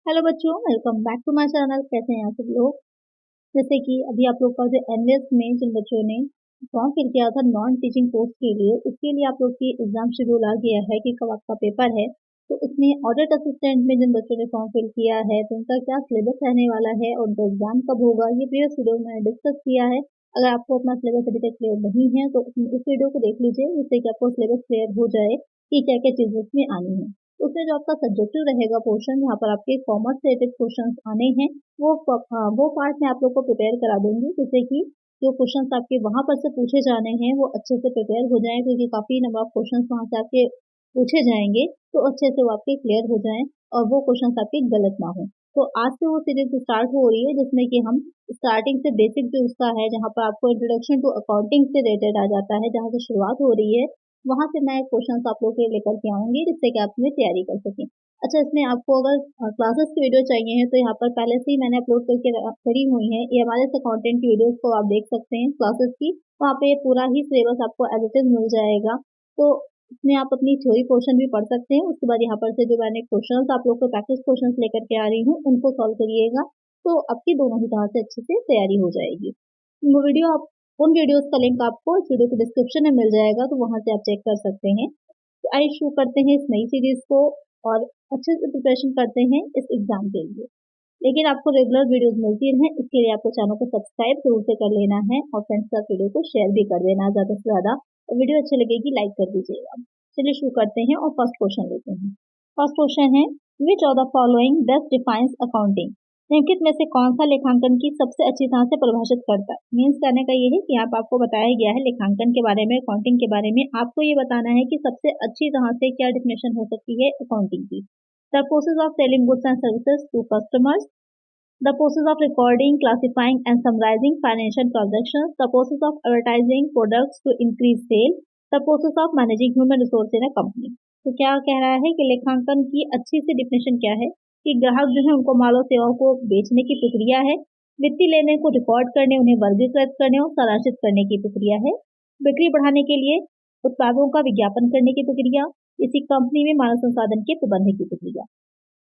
Hello बच्चों, welcome back to my channel. कैसे हैं आप सब लोग। जैसे कि अभी आप लोग का जो एनवीएस में जिन बच्चों ने फॉर्म फिल किया था नॉन टीचिंग पोस्ट के लिए, उसके लिए आप लोग की एग्जाम शेड्यूल आ गया है कि कब आपका पेपर है। तो उसमें ऑडिट असिस्टेंट में जिन बच्चों ने फॉर्म फिल किया है तो उनका क्या सिलेबस रहने वाला है और उनका एग्जाम कब होगा, ये प्रीवियस वीडियो में मैंने डिस्कस किया है। अगर आपको अपना सिलेबस अभी तक क्लियर नहीं है तो उस वीडियो को देख लीजिए, जिससे कि आपको सिलेबस क्लियर हो जाए कि क्या क्या चीजें उसमें आनी है। उसमें जो आपका सब्जेक्टिव रहेगा पोर्शन, जहाँ पर आपके कॉमर्स रिलेटेड क्वेश्चंस आने हैं, वो पार्ट में आप लोग को प्रिपेयर करा दूंगी, जिससे कि जो क्वेश्चंस आपके वहां पर से पूछे जाने हैं वो अच्छे से प्रिपेयर हो जाएं, क्योंकि काफी नंबर ऑफ क्वेश्चंस वहां से आपके पूछे जाएंगे। तो अच्छे से वो आपके क्लियर हो जाएं और वो क्वेश्चंस आपके गलत ना हो। तो आज से वो सीरीज स्टार्ट हो रही है, जिसमें कि हम स्टार्टिंग से बेसिक जो उसका है, जहाँ पर आपको इंट्रोडक्शन टू अकाउंटिंग से रिलेटेड आ जाता है, जहाँ से शुरुआत हो रही है, वहां से मैं क्वेश्चंस आप लोग के लेकर के आऊंगी, जिससे कि आप इसमें तैयारी कर सकें। अच्छा, इसमें आपको अगर क्लासेस की वीडियो चाहिए है तो यहाँ पर पहले से ही मैंने अपलोड करके करी हुई है। ये हमारे अकाउंटेंट की वीडियोस को आप देख सकते हैं क्लासेस की। वहाँ पे पूरा ही सिलेबस आपको एज इट इज मिल जाएगा। तो इसमें आप अपनी थ्योरी पोर्शन भी पढ़ सकते हैं। उसके बाद यहाँ पर से जो मैंने क्वेश्चन आप लोग को प्रैक्टिस क्वेश्चन लेकर के आ रही हूँ, उनको सॉल्व करिएगा। तो आपकी दोनों ही तरह से अच्छे से तैयारी हो जाएगी। वो वीडियो आप उन वीडियोस का लिंक आपको इस वीडियो के डिस्क्रिप्शन में मिल जाएगा, तो वहां से आप चेक कर सकते हैं। तो आइए शुरू करते हैं इस नई सीरीज को और अच्छे से प्रिपरेशन करते हैं इस एग्जाम के लिए। लेकिन आपको रेगुलर वीडियोस मिलती रहें, इसके लिए आपको चैनल को सब्सक्राइब जरूर से कर लेना है और फ्रेंड्स का वीडियो को शेयर भी कर देना ज्यादा से ज्यादा। और वीडियो अच्छी लगेगी लाइक कर दीजिएगा। चलिए शुरू करते हैं और फर्स्ट क्वेश्चन लेते हैं। फर्स्ट क्वेश्चन है, which of the following best defines accounting. निम्नलिखित में से कौन सा लेखांकन की सबसे अच्छी तरह से परिभाषित करता है। मीन्स कहने का ये है कि यहाँ पर आपको बताया गया है लेखांकन के बारे में, अकाउंटिंग के बारे में। आपको ये बताना है कि सबसे अच्छी तरह से क्या डिफिनेशन हो सकती है अकाउंटिंग की। The process of selling goods and services to customers, the process of recording, classifying and summarizing financial transactions, the process of advertising products to increase sale, the process of managing human resource in a company। तो क्या कह रहा है कि लेखांकन की अच्छी सी definition क्या है कि ग्राहक जो है उनको माल और सेवाओं को बेचने की प्रक्रिया है, वित्तीय लेने को रिकॉर्ड करने, उन्हें वर्गीकृत करने और सारांशित करने की प्रक्रिया है, बिक्री बढ़ाने के लिए उत्पादों का विज्ञापन करने की प्रक्रिया, किसी कंपनी में मानव संसाधन के प्रबंधन की प्रक्रिया।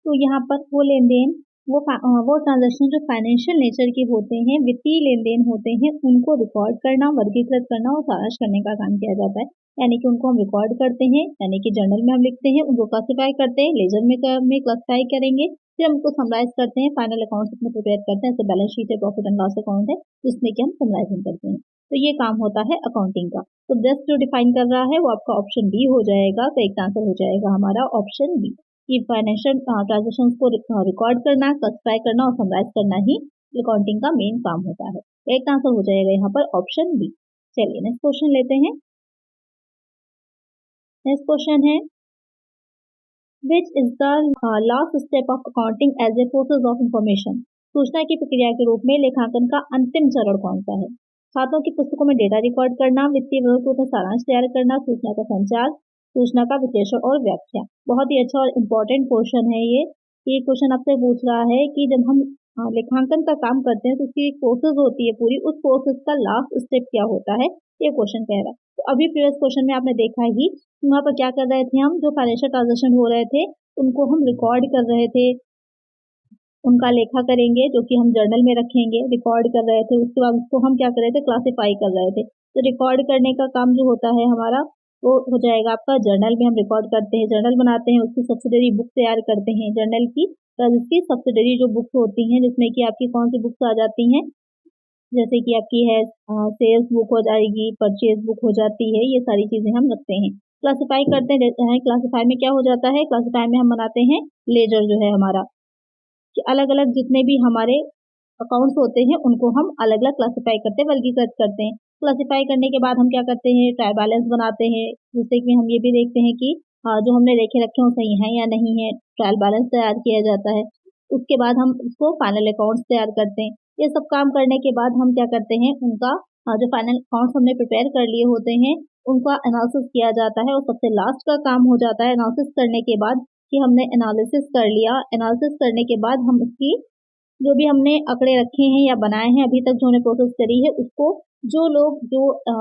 तो यहाँ पर वो लेन देन, वो ट्रांजैक्शन जो फाइनेंशियल नेचर के होते हैं, वित्तीय लेन देन होते हैं, उनको रिकॉर्ड करना, वर्गीकृत करना और सारांश करने का काम किया जाता है। यानी कि उनको हम रिकॉर्ड करते हैं, यानी कि जर्नल में हम लिखते हैं, उनको क्लासिफाई करते हैं, लेजर में क्लासिफाई करेंगे, फिर हम उनको समराइज करते हैं, फाइनल अकाउंट्स अपने प्रिपेयर करते हैं। जैसे बैलेंस शीट है, प्रॉफिट एंड लॉस अकाउंट है, जिसमें कि हम समराइजिंग करते हैं। तो ये काम होता है अकाउंटिंग का। तो बेस्ट जो डिफाइन कर रहा है वो आपका ऑप्शन बी हो जाएगा। तो एक आंसर हो जाएगा हमारा ऑप्शन बी, कि फाइनेंशियल ट्रांजेक्शन को रिकॉर्ड करना, क्लासिफाई करना और समराइज करना ही अकाउंटिंग का मेन काम होता है। एक आंसर हो जाएगा यहाँ पर ऑप्शन बी। चलिए नेक्स्ट क्वेश्चन लेते हैं। नेक्स्ट क्वेश्चन है, which is the last step of accounting as a process of information. सूचना की प्रक्रिया के रूप में लेखांकन का अंतिम चरण कौन सा है। खातों की पुस्तकों में डेटा रिकॉर्ड करना, वित्तीय विवरणों का सारांश तैयार करना, सूचना का संचार, सूचना का विश्लेषण और व्याख्या। बहुत ही अच्छा और इम्पोर्टेंट क्वेश्चन है ये क्वेश्चन आपसे पूछ रहा है कि जब हम लेखांकन का काम करते हैं तो उसकी एक प्रोसेस होती है पूरी, उस प्रोसेस का लास्ट स्टेप क्या होता है, ये क्वेश्चन कह रहा है। तो अभी प्रीवियस क्वेश्चन में आपने देखा ही, वहाँ पर क्या कर रहे थे हम, जो फाइनेंशियल ट्रांजेक्शन हो रहे थे उनको हम रिकॉर्ड कर रहे थे, उनका लेखा करेंगे जो कि हम जर्नल में रखेंगे, रिकॉर्ड कर रहे थे। उसके बाद उसको हम क्या कर रहे थे, क्लासिफाई कर रहे थे। तो रिकॉर्ड करने का काम जो होता है हमारा, वो हो जाएगा आपका जर्नल में हम रिकॉर्ड करते हैं, जर्नल बनाते हैं, उसकी सब्सिडरी बुक तैयार करते हैं जर्नल की। तो इसकी सब्सिडरी जो बुक्स होती हैं, जिसमें कि आपकी कौन सी बुक्स आ जाती हैं, जैसे कि आपकी है सेल्स बुक हो जाएगी, परचेज बुक हो जाती है, ये सारी चीजें हम रखते हैं। क्लासिफाई करते हैं, क्लासिफाई में क्या हो जाता है, क्लासिफाई में हम बनाते हैं लेजर जो है हमारा, कि अलग अलग जितने भी हमारे अकाउंट्स होते हैं उनको हम अलग अलग क्लासिफाई करते हैं, वर्गीकृत करते हैं। क्लासिफाई करने के बाद हम क्या करते हैं, ट्रायल बैलेंस बनाते हैं, जिससे कि हम ये भी देखते हैं कि जो हमने लेखे रखे हो सही है या नहीं है। ट्रायल बैलेंस तैयार किया जाता है। उसके बाद हम उसको फाइनल अकाउंट्स तैयार करते हैं। ये सब काम करने के बाद हम क्या करते हैं, उनका जो फाइनल अकाउंट्स हमने प्रिपेयर कर लिए होते हैं उनका एनालिसिस किया जाता है। और सबसे लास्ट का काम हो जाता है एनालिसिस करने के बाद, कि हमने एनालिसिस कर लिया। एनालिसिस करने के बाद हम उसकी जो भी हमने आंकड़े रखे हैं या बनाए हैं अभी तक जो हमने प्रोसेस करी है, उसको जो लोग जो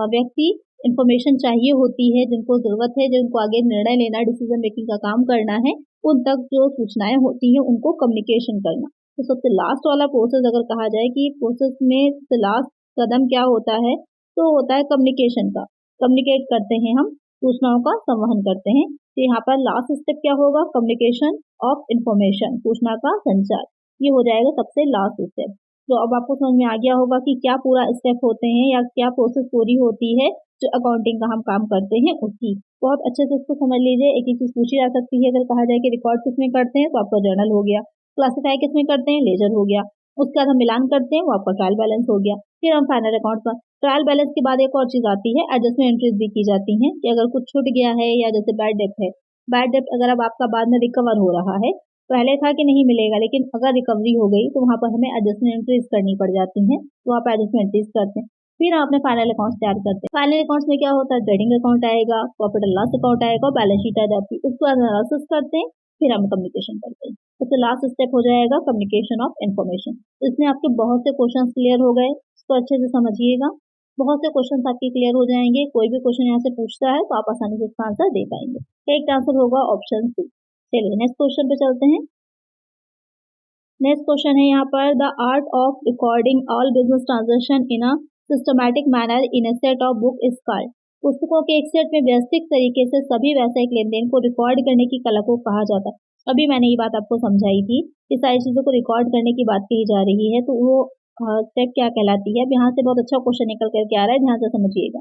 व्यक्ति इन्फॉर्मेशन चाहिए होती है, जिनको ज़रूरत है, जिनको आगे निर्णय लेना, डिसीजन मेकिंग का काम करना है, उन तक जो सूचनाएं होती हैं उनको कम्युनिकेशन करना। तो सबसे लास्ट वाला प्रोसेस अगर कहा जाए कि प्रोसेस में सबसे लास्ट कदम क्या होता है, तो होता है कम्युनिकेशन का। कम्युनिकेट करते हैं हम, सूचनाओं का संवहन करते हैं। तो यहाँ पर लास्ट स्टेप क्या होगा, कम्युनिकेशन ऑफ इंफॉर्मेशन, सूचना का संचार। ये हो जाएगा सबसे लास्ट स्टेप। तो अब आपको समझ में आ गया होगा कि क्या पूरा स्टेप होते हैं या क्या प्रोसेस पूरी होती है जो अकाउंटिंग का हम काम करते हैं उसकी। बहुत अच्छे से इसको समझ लीजिए। एक एक चीज पूछी जा सकती है। अगर कहा जाए कि रिकॉर्ड किसमें करते हैं तो आपका जर्नल हो गया, क्लासिफाई किसमें करते हैं, लेजर हो गया, उसके बाद हम मिलान करते हैं वो आपका ट्रायल बैलेंस हो गया। फिर हम फाइनल अकाउंट पर ट्रायल बैलेंस के बाद एक और चीज आती है, एडजस्टमेंट एंट्रीज भी की जाती हैं कि अगर कुछ छूट गया है या जैसे बैड डेप्ट है, बैड डेप्ट अगर अब आपका बाद में रिकवर हो रहा है, पहले था कि नहीं मिलेगा लेकिन अगर रिकवरी हो गई तो वहां पर हमें एडजस्टमेंट एंट्रीज करनी पड़ जाती हैं, तो आप एडजस्टमेंट एंट्रीज करते हैं। फिर हम अपने फाइनल अकाउंट्स तैयार करते हैं। फाइनल अकाउंट्स में क्या होता है, ट्रेडिंग अकाउंट आएगा, प्रॉफिट एंड लॉस अकाउंट आएगा और बैलेंस शीट आ जाती है। उसको एनालिसिस करते हैं, फिर हम कम्युनिकेशन करते हैं। सबसे लास्ट स्टेप हो जाएगा कम्युनिकेशन ऑफ इन्फॉर्मेशन। इसमें आपके बहुत से क्वेश्चन क्लियर हो गए, इसको अच्छे से समझिएगा। बहुत से क्वेश्चन आपके क्लियर हो जाएंगे। कोई भी क्वेश्चन यहाँ से पूछता है तो आप आसानी से इसका आंसर दे पाएंगे। एक आंसर होगा ऑप्शन सी। चलिए नेक्स्ट क्वेश्चन पे चलते हैं। नेक्स्ट क्वेश्चन है यहाँ पर, the art of recording all business transaction in a systematic manner in a set of book is called. पुस्तकों के एक सेट में व्यवस्थित तरीके से सभी व्यावसायिक लेन देन को रिकॉर्ड करने की कला को कहा जाता है। अभी मैंने ये बात आपको समझाई थी कि सारी चीजों को रिकॉर्ड करने की बात कही जा रही है, तो वो स्टेप क्या कहलाती है। अब यहाँ से बहुत अच्छा क्वेश्चन निकल करके आ रहा है, ध्यान से समझिएगा।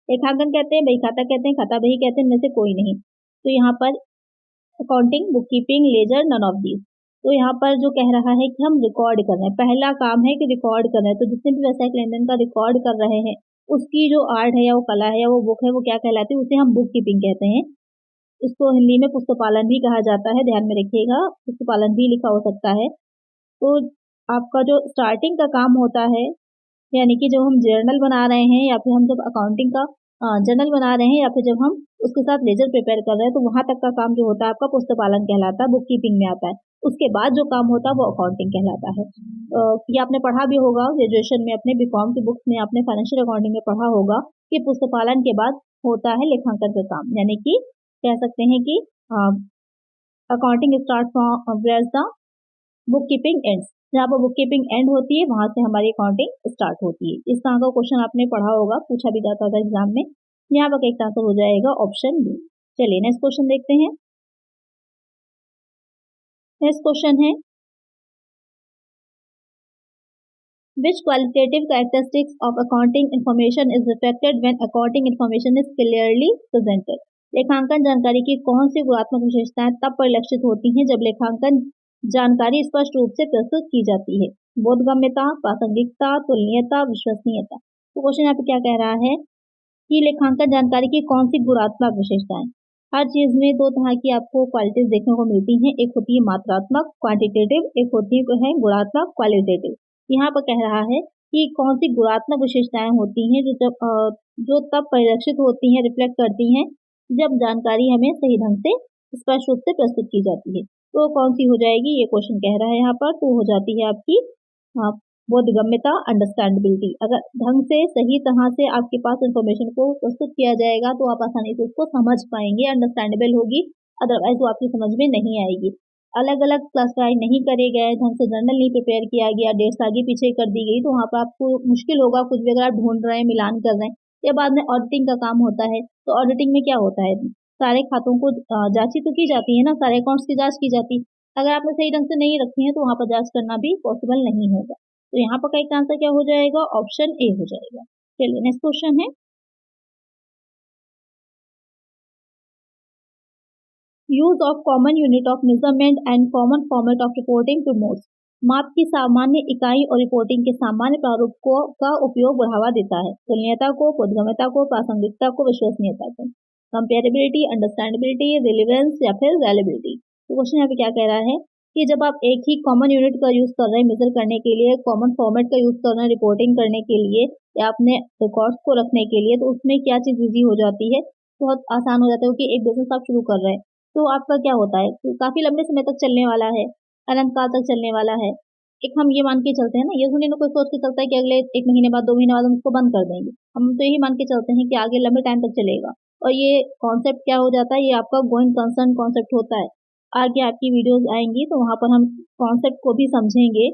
लेखांकन कहते हैं, बही खाता कहते हैं, खाता बही कहते हैं, इनमें से कोई नहीं। तो यहाँ पर accounting, book keeping, ledger, none of these. तो यहाँ पर जो कह रहा है कि हम रिकॉर्ड कर रहे हैं, पहला काम है कि रिकॉर्ड कर रहे हैं। तो जितने भी व्यवसायिक लेन देन का रिकॉर्ड कर रहे हैं उसकी जो आर्ट है या वो कला है या वो बुक है वो क्या कहलाती है, उसे हम बुक कीपिंग कहते हैं। इसको हिंदी में पुस्तपालन भी कहा जाता है, ध्यान में रखिएगा, पुस्तपालन भी लिखा हो सकता है। तो आपका जो स्टार्टिंग का काम होता है, यानी कि जब हम जर्नल बना रहे हैं या फिर हम जब अकाउंटिंग का जर्नल बना रहे हैं या फिर जब हम उसके साथ लेजर प्रिपेयर कर रहे हैं, तो वहां तक का काम जो होता है आपका पुस्तपालन कहलाता है, बुक कीपिंग में आता है। उसके बाद जो काम होता है वो अकाउंटिंग कहलाता है। ये आपने पढ़ा भी होगा ग्रेजुएशन में, अपने बीकॉम की बुक्स में आपने फाइनेंशियल अकाउंटिंग में पढ़ा होगा कि पुस्तपालन के बाद होता है लेखांकन का काम। यानी कि कह सकते हैं कि accounting start from where the book keeping ends. जहाँ पर बुक कीपिंग एंड होती है वहां से हमारी अकाउंटिंग स्टार्ट होती है। इस तरह का क्वेश्चन आपने पढ़ा होगा, पूछा भी जाता था एग्जाम में। यहाँ पर एक आंसर हो जाएगा ऑप्शन बी। चलिए नेक्स्ट क्वेश्चन देखते हैं। नेक्स्ट क्वेश्चन है, which qualitative characteristics of accounting information is reflected when accounting information is clearly presented। लेखांकन जानकारी की कौन सी गुणात्मक विशेषताएं तब परिलक्षित होती हैं जब लेखांकन जानकारी स्पष्ट रूप से प्रस्तुत की जाती है। बोधगम्यता, प्रासंगिकता, तुलनीयता, विश्वसनीयता। तो क्वेश्चन यहाँ पे क्या कह रहा है कि लेखांकन जानकारी की कौन सी गुणात्मक विशेषताएं। हर चीज में दो तरह की आपको क्वालिटीज देखने को मिलती हैं, एक होती है मात्रात्मक क्वांटिटेटिव, एक होती है गुणात्मक क्वालिटेटिव। यहाँ पर कह रहा है कि कौन सी गुणात्मक विशेषताएं होती हैं जो तब परिलक्षित होती हैं, रिफ्लेक्ट करती हैं जब जानकारी हमें सही ढंग से स्पष्ट रूप से प्रस्तुत की जाती है। तो कौन सी हो जाएगी, ये क्वेश्चन कह रहा है यहाँ पर। तो हो जाती है आपकी बोधगम्यता, अंडरस्टैंडेबिलिटी। अगर ढंग से सही तरह से आपके पास इंफॉर्मेशन को प्रस्तुत किया जाएगा तो आप आसानी से उसको समझ पाएंगे, अंडरस्टैंडेबल होगी। अदरवाइज वो आपकी समझ में नहीं आएगी। अलग अलग क्लासिफाई नहीं करे गए, ढंग से जर्नल नहीं प्रिपेयर किया गया, डेट्स आगे पीछे कर दी गई, तो वहाँ पर आपको मुश्किल होगा। कुछ भी अगर आप ढूंढ रहे हैं, मिलान कर रहे हैं, या बाद में ऑडिटिंग का काम होता है, तो ऑडिटिंग में क्या होता है, सारे खातों को जांची तो की जाती है ना, सारे अकाउंट्स की जांच की जाती है। अगर आपने सही ढंग से नहीं रखी है तो वहाँ पर जांच करना भी पॉसिबल नहीं होगा। तो यहाँ पर का एक आंसर क्या हो जाएगा, ऑप्शन ए हो जाएगा। चलिए नेक्स्ट क्वेश्चन है, use of common unit of measurement and common format of reporting promotes. माप की सामान्य इकाई और रिपोर्टिंग के सामान्य प्रारूप को का उपयोग बढ़ावा देता है। तुलनीयता को, बोधगम्यता को, प्रासंगिकता को, विश्वसनीयता को। कंपेरेबिलिटी, अंडरस्टैंडेबिलिटी, रिलेवेंस या फिर रेलेबिलिटी। तो क्वेश्चन यहाँ पे क्या कह रहा है कि जब आप एक ही कॉमन यूनिट का यूज कर रहे हैं मेजर करने के लिए, कॉमन फॉर्मेट का यूज कर रहे हैं रिपोर्टिंग करने के लिए या अपने रिकॉर्ड्स को रखने के लिए, तो उसमें क्या चीज इजी हो जाती है, बहुत आसान हो जाता है। क्योंकि एक बिजनेस आप शुरू कर रहे हैं तो आपका क्या होता है, तो काफी लंबे समय तक चलने वाला है, अनंत काल तक चलने वाला है। एक हम ये मान के चलते हैं ना, ये थोड़ी ना कोई सोच के चलता है कि अगले 1 महीने बाद 2 महीने बाद हम उसको बंद कर देंगे। हम तो यही मान के चलते हैं कि आगे लंबे टाइम तक चलेगा। और ये कॉन्सेप्ट क्या हो जाता है, ये आपका गोइंग कंसर्न कॉन्सेप्ट होता है। आगे आपकी वीडियोस आएंगी तो वहां पर हम कॉन्सेप्ट को भी समझेंगे,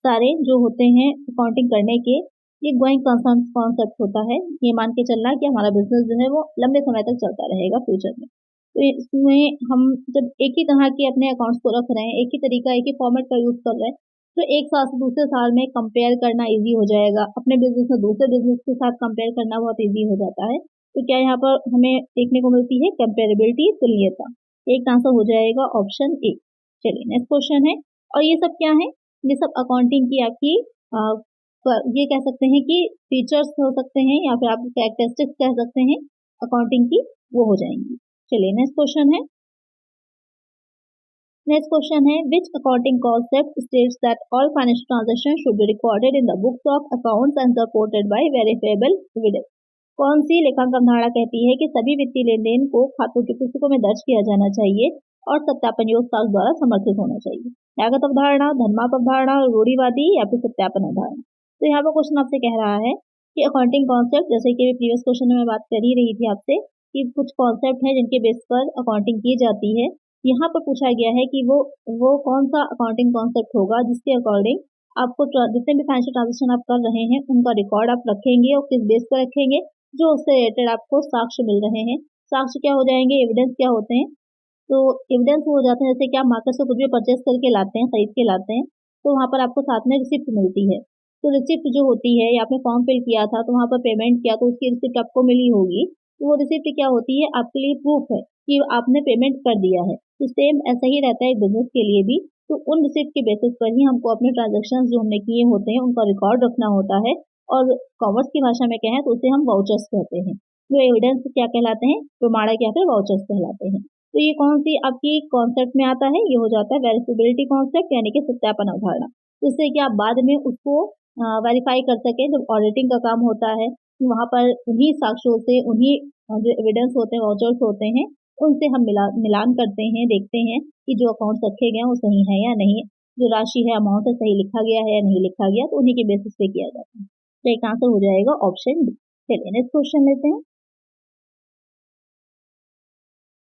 सारे जो होते हैं अकाउंटिंग करने के। ये गोइंग कंसर्न कॉन्सेप्ट होता है, ये मान के चलना कि हमारा बिजनेस जो है वो लंबे समय तक चलता रहेगा फ्यूचर में। तो इसमें हम जब एक ही तरह के अपने अकाउंट्स को रख रहे हैं, एक ही तरीका, एक ही फॉर्मेट का यूज कर रहे हैं, तो एक साल से दूसरे साल में कंपेयर करना इजी हो जाएगा। अपने बिजनेस में दूसरे बिजनेस के साथ कंपेयर करना बहुत इजी हो जाता है। तो क्या यहाँ पर हमें देखने को मिलती है कंपेरेबिलिटी, तुल्यता। एक आंसर हो जाएगा ऑप्शन ए। चलिए नेक्स्ट क्वेश्चन है, और ये सब क्या है, ये सब अकाउंटिंग की आपकी ये कह सकते हैं कि फीचर्स हो सकते हैं या फिर आप कैरेक्टरिस्टिक्स कह सकते हैं अकाउंटिंग की, वो हो जाएंगी। चलिए नेक्स्ट क्वेश्चन है, which accounting concept states that all financial transaction should be recorded in the books of accounts and supported by verifiable evidence. कौन सी लेखांकन धारणा कहती है कि सभी वित्तीय लेन देन को खातों की पुस्तकों में दर्ज किया जाना चाहिए और सत्यापन योग्य साक्ष्य द्वारा समर्थित होना चाहिए? लागत अवधारणा, धनमाप अवधारणा, रूढ़िवादी या फिर सत्यापन अवधारणा? तो यहाँ पर क्वेश्चन आपसे कह रहा है कि अकाउंटिंग कॉन्सेप्ट, जैसे कि प्रीवियस क्वेश्चन में मैं बात कर ही रही थी आपसे कि कुछ कॉन्सेप्ट है जिनके बेस पर अकाउंटिंग की जाती है। यहाँ पर पूछा गया है कि वो कौन सा अकाउंटिंग कॉन्सेप्ट होगा जिसके अकॉर्डिंग आपको जितने भी फाइनेंशियल ट्रांजेक्शन आप कर रहे हैं उनका रिकॉर्ड आप रखेंगे और किस बेस पर रखेंगे, जो उससे रिलेटेड आपको साक्ष्य मिल रहे हैं। साक्ष्य क्या हो जाएंगे, एविडेंस क्या होते हैं, तो एविडेंस हो जाते हैं जैसे कि आप मार्केट से कुछ भी परचेस करके लाते हैं, खरीद के लाते हैं, तो वहाँ पर आपको साथ में रिसिप्ट मिलती है। तो रिसिप्ट जो होती है, या आपने फॉर्म फिल किया था तो वहाँ पर पेमेंट किया तो उसकी रिसिप्ट आपको मिली होगी, तो वो रिसिप्ट क्या होती है, आपके लिए प्रूफ है कि आपने पेमेंट कर दिया है। तो सेम ऐसा ही रहता है बिजनेस के लिए भी। तो उन रिसिप्ट के बेसिस पर ही हमको अपने ट्रांजेक्शन जो हमने किए होते हैं उनका रिकॉर्ड रखना होता है। और कॉमर्स की भाषा में कहें तो उसे हम वाउचर्स कहते हैं। जो एविडेंस क्या कहलाते हैं, प्रमाणक या फिर वाउचर्स कहलाते हैं। तो ये कौन सी आपकी कॉन्सेप्ट में आता है, ये हो जाता है वेरिफिबिलिटी कॉन्सेप्ट, यानी कि सत्यापन अवधारणा, जिससे कि आप बाद में उसको वेरीफाई कर सकें। जब ऑडिटिंग का काम होता है वहां पर उन्हीं साक्ष्यों से, उन्हीं जो एविडेंस होते हैं, वाउचर्स होते हैं, उनसे हम मिलान करते हैं, देखते हैं कि जो अकाउंट्स रखे गए हैं वो सही है या नहीं, जो राशि है, अमाउंट है, सही लिखा गया है या नहीं लिखा गया, तो उन्हीं के बेसिस पे किया जाता है। तो एक आंसर हो जाएगा ऑप्शन डी। चलिए नेक्स्ट क्वेश्चन लेते हैं।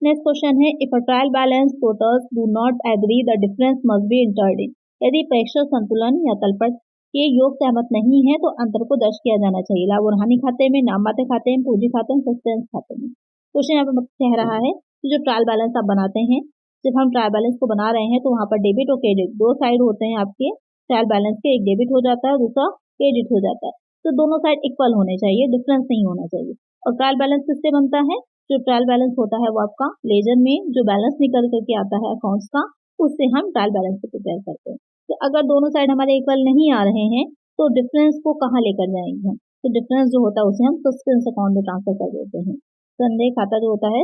नेक्स्ट क्वेश्चन है, if a trial balance totals do not agree the difference must be entered in. यदि प्रेक्षक संतुलन या तलपट के योग सहमत नहीं है तो अंतर को दर्ज किया जाना चाहिए। लाभ और हानि खाते में, नाम मात्र खाते में, पूंजी खाते में, सस्पेंस खाते में। क्वेश्चन यहाँ पर कह रहा है कि जो ट्रायल बैलेंस आप बनाते हैं, जब हम ट्रायल बैलेंस को बना रहे हैं तो वहां पर डेबिट और क्रेडिट दो साइड होते हैं आपके ट्रायल बैलेंस के। एक डेबिट हो जाता है, दूसरा क्रेडिट हो जाता है। तो दोनों साइड इक्वल होने चाहिए, डिफरेंस नहीं होना चाहिए। और ट्रायल बैलेंस किससे बनता है, जो ट्रायल बैलेंस होता है वो आपका लेजर में जो बैलेंस निकल करके आता है अकाउंट्स का, उससे हम ट्रायल बैलेंस को प्रिपेयर करते हैं। तो अगर दोनों साइड हमारे इक्वल नहीं आ रहे हैं तो डिफरेंस को कहाँ लेकर जाएंगे हम, तो डिफरेंस जो होता है उसे हम सस्पेंस अकाउंट में ट्रांसफर कर देते हैं। संदेह खाता जो होता है,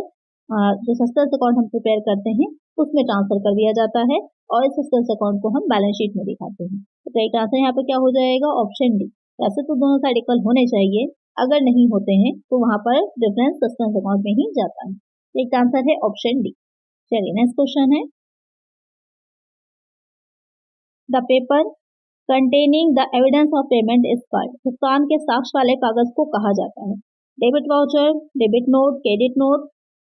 जो सस्पेंस अकाउंट हम प्रिपेयर करते हैं उसमें ट्रांसफर कर दिया जाता है और इस सस्पेंस अकाउंट को हम बैलेंस शीट में दिखाते हैं। तो राइट आंसर यहाँ पर क्या हो जाएगा, ऑप्शन डी। वैसे तो दोनों साइड इक्वल होने चाहिए, अगर नहीं होते हैं तो वहां पर डिफरेंस सस्पेंस अकाउंट में ही जाता है। एक आंसर है ऑप्शन डी। चलिए नेक्स्ट क्वेश्चन है, the paper containing the evidence of payment is called. भुगतान के साक्ष्य वाले कागज को कहा जाता है? Debit voucher, debit note,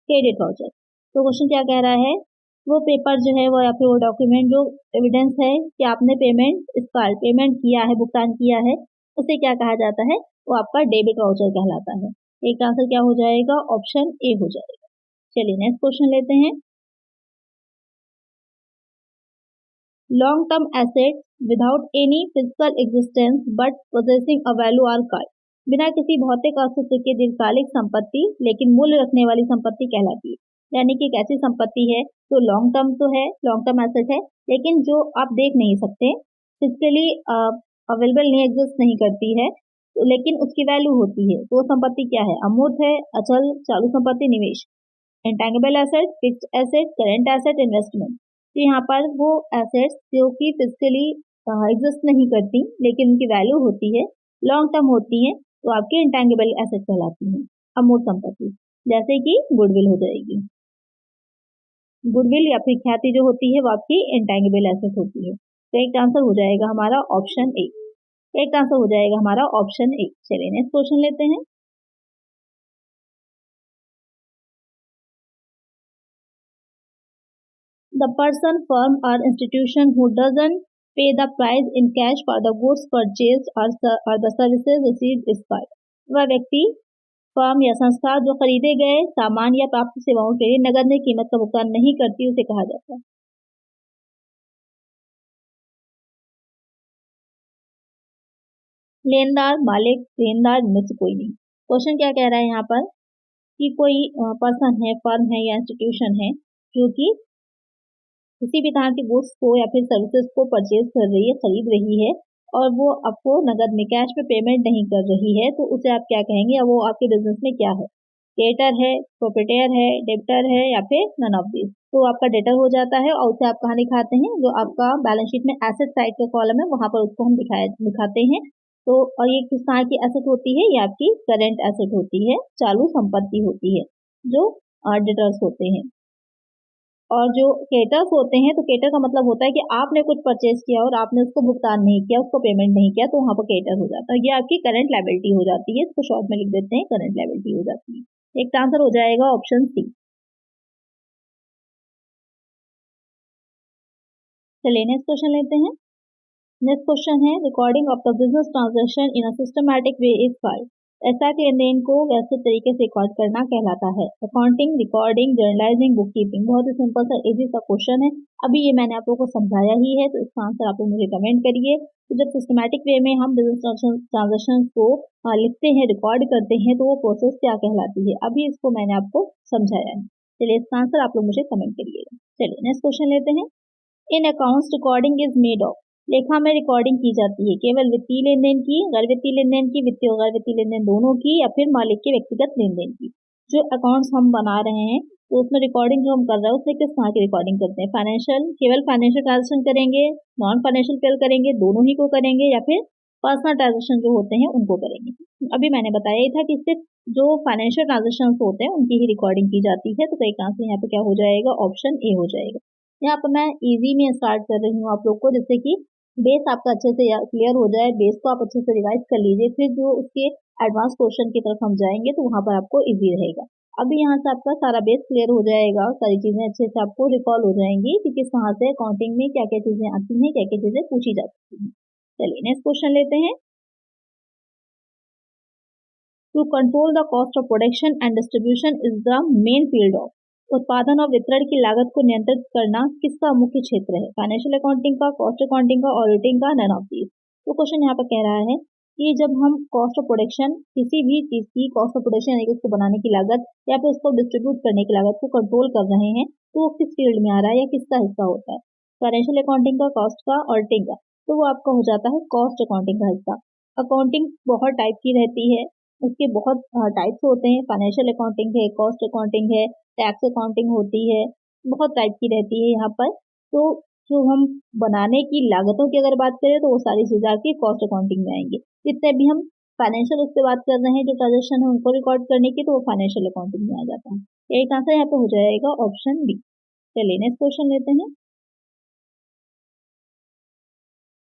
credit voucher. तो क्वेश्चन क्या कह रहा है, वो पेपर जो है वो या फिर वो डॉक्यूमेंट जो एविडेंस है कि आपने पेमेंट किया है, भुगतान किया है, उसे क्या कहा जाता है, वो आपका डेबिट वाउचर कहलाता है। एक आंसर क्या हो जाएगा, ऑप्शन ए हो जाएगा। चलिए नेक्स्ट क्वेश्चन लेते हैं, long term assets without any physical existence but possessing a value are called. बिना किसी भौतिक अस्तित्व के दीर्घकालिक संपत्ति लेकिन मूल्य रखने वाली संपत्ति कहलाती है। यानी कि एक ऐसी संपत्ति है तो लॉन्ग टर्म तो है, लॉन्ग टर्म एसेट है, लेकिन जो आप देख नहीं सकते, फिजिकली अवेलेबल नहीं, एग्जिस्ट नहीं करती है, तो लेकिन उसकी वैल्यू होती है। तो वो संपत्ति क्या है, अमूर्त है, अचल, चालू संपत्ति, निवेश। Intangible asset, fixed asset, current asset, investment. तो यहाँ पर वो एसेट्स जो कि फिजिकली एग्जिस्ट नहीं करती लेकिन उनकी वैल्यू होती है, लॉन्ग टर्म होती है, तो आपकी इंटेंगिबल एसेट कहलाती है, अमूर्त संपत्ति। जैसे कि गुडविल हो जाएगी, गुडविल या फिर ख्याति जो होती है वो आपकी इंटेंगिबल एसेट होती है। करेक्ट आंसर हो जाएगा हमारा ऑप्शन ए। करेक्ट आंसर हो जाएगा हमारा ऑप्शन ए। चलिए नेक्स्ट क्वेश्चन लेते हैं। The person, firm or institution who doesn't pay the price in cash for the goods purchased or the services received is called। वह व्यक्ति, फर्म या संस्था जो खरीदे गए सामान या प्राप्त सेवाओं के लिए नगद में कीमत का भुगतान नहीं करती, उसे कहा जाता है। लेनदार, मालिक, देनदार, इनमें से कोई नहीं। क्वेश्चन क्या कह रहा है यहाँ पर कि कोई पर्सन है, फर्म है या इंस्टीट्यूशन है जो कि किसी भी तरह के गुड्स को या फिर सर्विसेज को परचेज कर रही है, खरीद रही है, और वो आपको नगद में कैश पे पेमेंट नहीं कर रही है, तो उसे आप क्या कहेंगे, या वो आपके बिजनेस में क्या है? क्रेडिटर है, प्रोप्राइटर है, डेबिटर है, या फिर नन ऑफ दिस। तो आपका डेटर हो जाता है और उसे आप कहाँ दिखाते हैं, जो आपका बैलेंस शीट में एसेट साइड का कॉलम है वहां पर उसको हम दिखाते हैं। तो और ये किस तरह की एसेट होती है, ये आपकी करेंट एसेट होती है, चालू संपत्ति होती है, जो डेटर्स होते हैं। और जो क्रेडिटर्स होते हैं, तो क्रेडिटर का मतलब होता है कि आपने कुछ परचेज किया और आपने उसको भुगतान नहीं किया, उसको पेमेंट नहीं किया, तो वहां पर क्रेडिटर हो जाता है। ये आपकी करंट लायबिलिटी हो जाती है, इसको शॉर्ट में लिख देते हैं, करंट लायबिलिटी हो जाती है। एक आंसर हो जाएगा ऑप्शन सी। चलिए नेक्स्ट क्वेश्चन लेते हैं। नेक्स्ट क्वेश्चन है, recording of the business transaction in a systematic way is called. ऐसा लेन देन को व्यवस्थित तरीके से रिकॉर्ड करना कहलाता है। Accounting, recording, journalising, book keeping. बहुत ही सिंपल सा इजी सा क्वेश्चन है। अभी ये मैंने आप लोगों को समझाया ही है, तो इसका आंसर आप लोग मुझे कमेंट करिए। तो जब सिस्टमैटिक वे में हम बिजनेस ट्रांजेक्शन को लिखते हैं, रिकॉर्ड करते हैं, तो वो प्रोसेस क्या कहलाती है, अभी इसको मैंने आपको समझाया है। चलिए इसका आंसर आप लोग मुझे कमेंट करिएगा। चलिए नेक्स्ट क्वेश्चन लेते हैं। In accounts recording is made of. लेखा में रिकॉर्डिंग की जाती है केवल वित्तीय लेन देन की, गैर वित्तीय लेन देन की, वित्तीय और गैर वित्तीय लेन देन दोनों की, या फिर मालिक के व्यक्तिगत लेन देन की। जो अकाउंट्स हम बना रहे हैं, तो उसमें रिकॉर्डिंग जो हम कर रहे हैं उसमें किस तरह की रिकॉर्डिंग करते हैं? फाइनेंशियल, केवल फाइनेंशियल ट्रांजेक्शन करेंगे, नॉन फाइनेंशियल केवल करेंगे, दोनों ही को करेंगे, या फिर पर्सनल ट्रांजेक्शन जो होते हैं उनको करेंगे? अभी मैंने बताया ही था कि सिर्फ जो फाइनेंशियल ट्रांजेक्शन होते हैं उनकी ही रिकॉर्डिंग की जाती है। तो कई आंसर यहाँ पे क्या हो जाएगा, ऑप्शन ए हो जाएगा। यहाँ पर मैं इजी में स्टार्ट कर रही हूँ आप लोग को, जिससे कि बेस आपका अच्छे से क्लियर हो जाए। बेस को आप अच्छे से रिवाइज कर लीजिए, फिर जो उसके एडवांस क्वेश्चन की तरफ हम जाएंगे तो वहां पर आपको इजी रहेगा। अभी यहाँ से आपका सारा बेस क्लियर हो जाएगा, सारी चीजें अच्छे से आपको रिकॉल हो जाएंगी कि किस तरह से अकाउंटिंग में क्या क्या चीजें आती हैं, क्या क्या चीजें पूछी जा सकती हैं। चलिए नेक्स्ट क्वेश्चन लेते हैं। To control the cost of production and distribution is the main field of. उत्पादन और वितरण की लागत को नियंत्रित करना किसका मुख्य क्षेत्र है? फाइनेंशियल अकाउंटिंग का, कॉस्ट अकाउंटिंग का, ऑडिटिंग का, नन ऑफ दीज। तो क्वेश्चन यहाँ पर कह रहा है कि जब हम कॉस्ट ऑफ प्रोडक्शन, किसी भी चीज की कॉस्ट ऑफ प्रोडक्शन यानी कि उसको बनाने की लागत या फिर उसको डिस्ट्रीब्यूट करने की लागत को कंट्रोल कर रहे हैं, तो वो किस फील्ड में आ रहा है या किसका हिस्सा होता है? फाइनेंशियल अकाउंटिंग का, कॉस्ट का, ऑडिटिंग का। तो वो आपका हो जाता है कॉस्ट अकाउंटिंग का हिस्सा। अकाउंटिंग बहुत टाइप की रहती है, उसके बहुत टाइप्स होते हैं। फाइनेंशियल अकाउंटिंग है, कॉस्ट अकाउंटिंग है, टैक्स अकाउंटिंग होती है, बहुत टाइप की रहती है यहाँ पर। तो जो हम बनाने की लागतों की अगर बात करें तो वो सारी चीजें आपकी कॉस्ट अकाउंटिंग में आएंगी। जितने भी हम फाइनेंशियल उस पर बात कर रहे हैं, जो ट्रांजेक्शन है उनको रिकॉर्ड करने की, तो वो फाइनेंशियल अकाउंटिंग में आ जाता है। एक आंसर यहाँ पे हो जाएगा ऑप्शन बी। चलिए नेक्स्ट क्वेश्चन लेते हैं।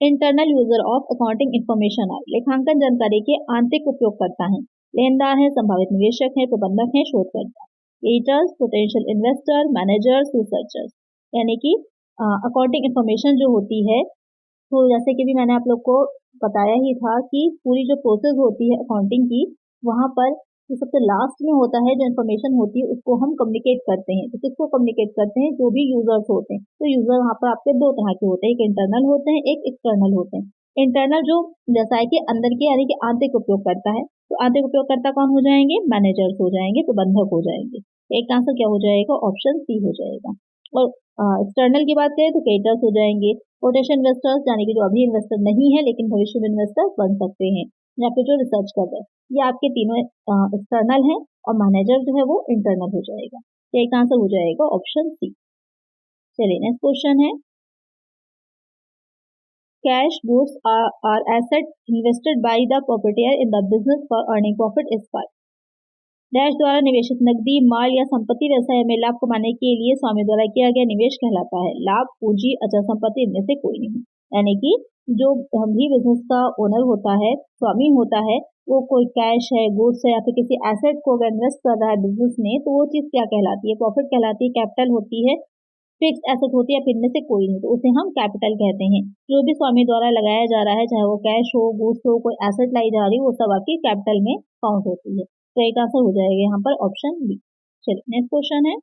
Internal user of accounting information are. लेखांकन जानकारी के आंतरिक उपयोगकर्ता हैं। लेनदार है, संभावित निवेशक है, प्रबंधक है, शोधकर्ता। Editors, potential investor, managers, researchers. यानी कि अकाउंटिंग इंफॉर्मेशन जो होती है, तो जैसे कि भी मैंने आप लोग को बताया ही था कि पूरी जो प्रोसेस होती है अकाउंटिंग की, वहां पर जो सबसे लास्ट में होता है, जो इन्फॉर्मेशन होती है, उसको हम कम्युनिकेट करते हैं। तो किसको कम्युनिकेट करते हैं? जो भी यूजर्स होते हैं। तो यूजर वहां पर आपके दो तरह के होते हैं, एक इंटरनल होते हैं, एक एक्सटर्नल होते हैं। इंटरनल जो जैसा है कि अंदर के यानी कि आंतरिक उपयोगकर्ता है, तो आंतरिक उपयोगकर्ता कौन हो जाएंगे? मैनेजर्स हो जाएंगे, प्रबंधक हो जाएंगे। एक आंसर क्या हो जाएगा? ऑप्शन सी हो जाएगा। और एक्सटर्नल की बात करें तो क्रेडिटर्स हो जाएंगे, पोटेंशियल इन्वेस्टर्स यानी कि जो अभी इन्वेस्टर नहीं है लेकिन भविष्य में इन्वेस्टर बन सकते हैं, या फिर जो रिसर्च कर रहे हैं। ये आपके तीनों एक्सटर्नल हैं, और मैनेजर जो है वो इंटरनल हो जाएगा। तो एक आंसर हो जाएगा ऑप्शन सी। चलिए नेक्स्ट क्वेश्चन है। Cash goods or asset invested by the proprietor in the business for earning profit is called. Dash द्वारा निवेशित नकदी, माल या संपत्ति व्यवसाय में लाभ कमाने के लिए स्वामी द्वारा किया गया निवेश कहलाता है। लाभ, पूंजी, अचल संपत्ति इनमें से कोई नहीं। यानी कि जो भी बिजनेस का ओनर होता है, स्वामी होता है, वो कोई कैश है, गुड्स है या फिर किसी एसेट को अगर इन्वेस्ट कर रहा है बिजनेस में, तो वो चीज क्या कहलाती है? प्रॉफिट कहलाती है, कैपिटल होती है, फिक्स एसेट होती है, फिर इनमें से कोई नहीं, तो उसे हम कैपिटल कहते हैं। जो भी स्वामी द्वारा लगाया जा रहा है, चाहे वो कैश हो, गुड्स हो, कोई एसेट लाई जा रही हो, वो सब आपकी कैपिटल में काउंट होती है। तो एक आंसर हो जाएगा यहाँ पर ऑप्शन बी। चलिए नेक्स्ट क्वेश्चन है,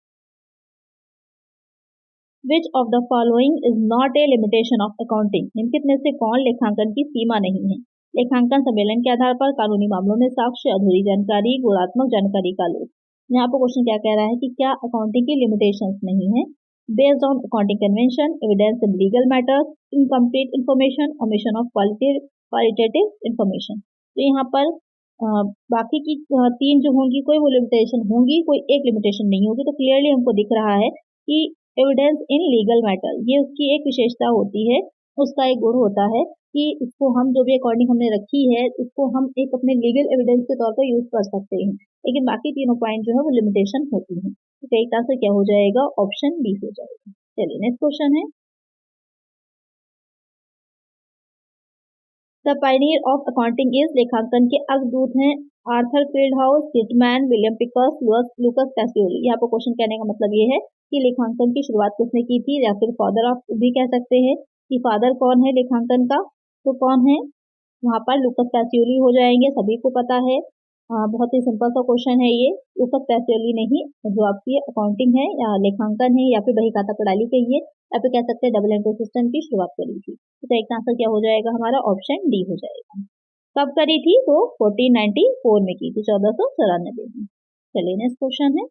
which of the following is not a limitation of accounting? निम्नलिखित में से कौन लेखांकन की सीमा नहीं है? लेखांकन सम्मेलन के आधार पर कानूनी मामलों में साक्ष्य, अधूरी जानकारी, गुणात्मक जानकारी का लोप। यहाँ पर क्वेश्चन क्या कह रहा है कि क्या अकाउंटिंग की लिमिटेशंस नहीं है? Based on accounting convention, evidence in legal matters, incomplete information, omission of qualitative information. तो यहाँ पर बाकी की तीन जो होंगी, कोई वो लिमिटेशन होंगी, कोई एक लिमिटेशन नहीं होगी। तो क्लियरली हमको दिख रहा है कि एविडेंस इन लीगल मैटर, ये उसकी एक विशेषता होती है, उसका एक गुण होता है कि इसको हम जो भी अकॉर्डिंग हमने रखी है, इसको हम एक अपने लीगल एविडेंस के तौर पर यूज कर सकते हैं। लेकिन बाकी तीनों पॉइंट जो है वो लिमिटेशन होती है। तो एक तरह से क्या हो जाएगा? ऑप्शन बी हो जाएगा। चलिए नेक्स्ट क्वेश्चन है, the Pioneer of accounting is, लेखांकन के अग्रदूत हैं आर्थर फील्डहाउस, गिटमैन, विलियम पिकस, लुकस पैसियोली। यहाँ पर क्वेश्चन कहने का मतलब ये है कि लेखांकन की शुरुआत किसने की थी, या फिर फादर ऑफ भी कह सकते हैं कि फादर कौन है लेखांकन का, तो कौन है वहाँ पर? लुकस पैसियोली हो जाएंगे, सभी को पता है। बहुत ही सिंपल सा क्वेश्चन है ये। लुकस पैसियोली नहीं, जो आपकी अकाउंटिंग है या लेखांकन है या फिर बही खाता प्रणाली कहिए या फिर कह सकते हैं डबल एंट्री सिस्टम की शुरुआत करी थी। तो एक आंसर क्या हो जाएगा हमारा? ऑप्शन डी हो जाएगा। कब करी थी? तो 1494 में की थी, 1494 में। चलिए नेक्स्ट क्वेश्चन है,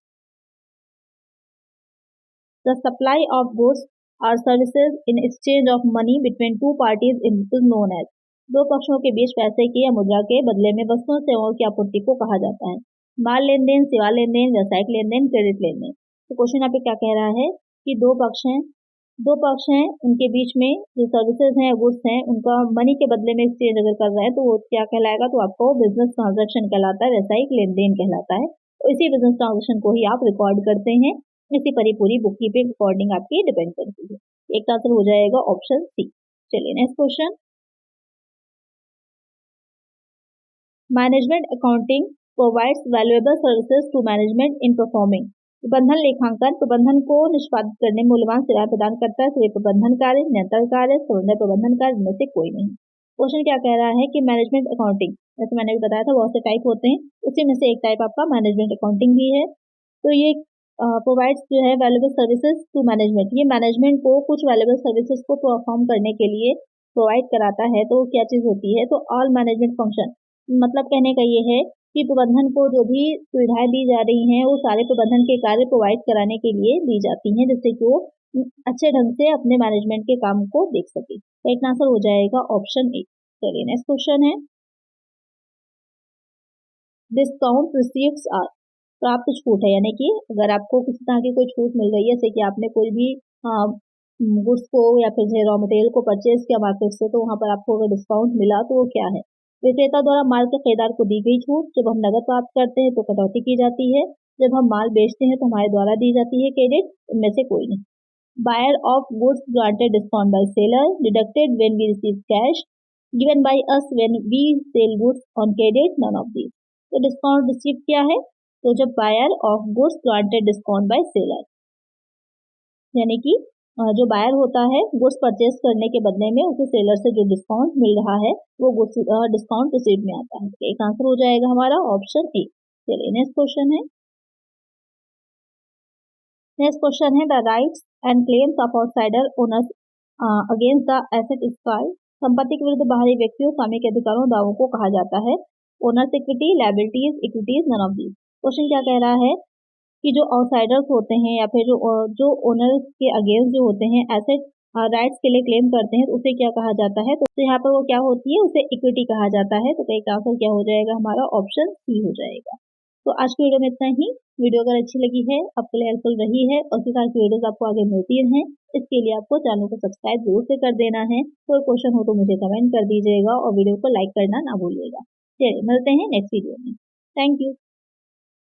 द सप्लाई ऑफ गुड्स और services in exchange of money between two parties is known as. दो पक्षों के बीच पैसे की या मुद्रा के बदले में वस्तुओं सेवाओं की आपूर्ति को कहा जाता है। माल लेन देन, सेवा लेन देन, व्यावसायिक लेन देन, क्रेडिट लेन देन। तो क्वेश्चन यहाँ पे क्या कह रहा है कि दो पक्ष हैं, उनके बीच में जो सर्विसेज हैं, गुड्स हैं, उनका मनी के बदले में एक्सचेंज अगर कर रहे हैं तो वो क्या कहलाएगा? तो आपको बिजनेस ट्रांजेक्शन कहलाता है, व्यावसायिक लेन देन कहलाता है। तो इसी बिजनेस ट्रांजेक्शन को ही आप रिकॉर्ड करते हैं, इसी पर ही पूरी बुककीपिंग रिकॉर्डिंग आपकी डिपेंड करती है। एक आंसर हो जाएगा ऑप्शन सी। चलिए next question, management accounting provides valuable services to management in performing. प्रबंधन लेखांकन प्रबंधन को निष्पादित करने में मूल्यवान सेवाएं प्रदान करता है। सभी प्रबंधन कार्य, नियंत्रण कार्य, समन्वय प्रबंधन कार्य इनमें से कोई नहीं। क्वेश्चन क्या कह रहा है कि मैनेजमेंट अकाउंटिंग, जैसे मैंने भी बताया था बहुत से टाइप होते हैं, उसी में से एक टाइप आपका मैनेजमेंट अकाउंटिंग भी है। तो ये प्रोवाइड्स जो है वैल्यूएबल सर्विसेज टू मैनेजमेंट, ये मैनेजमेंट को कुछ वैल्यूएबल सर्विसेज को परफॉर्म करने के लिए प्रोवाइड कराता है। तो क्या चीज होती है? तो ऑल मैनेजमेंट फंक्शन, मतलब कहने का ये है कि प्रबंधन को जो भी सुविधाएं दी जा रही हैं वो सारे प्रबंधन के कार्य प्रोवाइड कराने के लिए दी जाती हैं, जिससे कि वो अच्छे ढंग से अपने मैनेजमेंट के काम को देख सके। तो एक आंसर हो जाएगा ऑप्शन ए। चलिए नेक्स्ट क्वेश्चन है, डिस्काउंट रिसीव्स आर, प्राप्त छूट है, यानी कि अगर आपको किसी तरह की कोई छूट मिल गई है, जैसे कि आपने कोई भी गुड्स को या फिर रॉ मटेरियल को परचेज किया मार्केट से, तो वहां पर आपको अगर डिस्काउंट मिला तो वो क्या है? विक्रेता द्वारा माल के खरीदार को दी गई छूट, जब हम नकद प्राप्त करते हैं तो कटौती की जाती है, जब हम माल बेचते हैं तो हमारे द्वारा दी जाती है क्रेडिट, इनमें से कोई नहीं। Buyer of goods granted discount by seller, deducted when we receive cash, given by us when we sell goods on credit, none of these. तो डिस्काउंट रिसीव क्या है? तो जब buyer of goods granted discount by seller, यानी कि जो buyer होता है गुड्स परचेज करने के बदले में उसे सेलर से जो डिस्काउंट मिल रहा है वो गुड्स डिस्काउंट रिसीव में आता है। एक आंसर हो जाएगा हमारा ऑप्शन ए। चलिए नेक्स्ट क्वेश्चन है, the rights and claims of outsider owners against the asset is called. संपत्ति के विरुद्ध बाहरी व्यक्तियों, स्वामी के अधिकारों, दावों को कहा जाता है owners equity, liabilities, equities, none of these. Question क्या कह रहा है कि जो आउटसाइडर्स होते हैं या फिर जो ओनर्स के अगेंस्ट जो होते हैं एसेट राइट्स के लिए क्लेम करते हैं, तो उसे क्या कहा जाता है? तो यहाँ पर वो क्या होती है? उसे इक्विटी कहा जाता है। तो एक आंसर क्या हो जाएगा हमारा? ऑप्शन सी हो जाएगा। तो आज की वीडियो में इतना ही। वीडियो अगर अच्छी लगी है, आपके लिए हेल्पफुल रही है और इसी तरह की वीडियोस आपको आगे मिलती रहें, इसके लिए आपको चैनल को सब्सक्राइब जरूर से कर देना है। कोई क्वेश्चन हो तो मुझे कमेंट कर दीजिएगा और वीडियो को लाइक करना ना भूलिएगा। चलिए मिलते हैं नेक्स्ट वीडियो में। Thank you.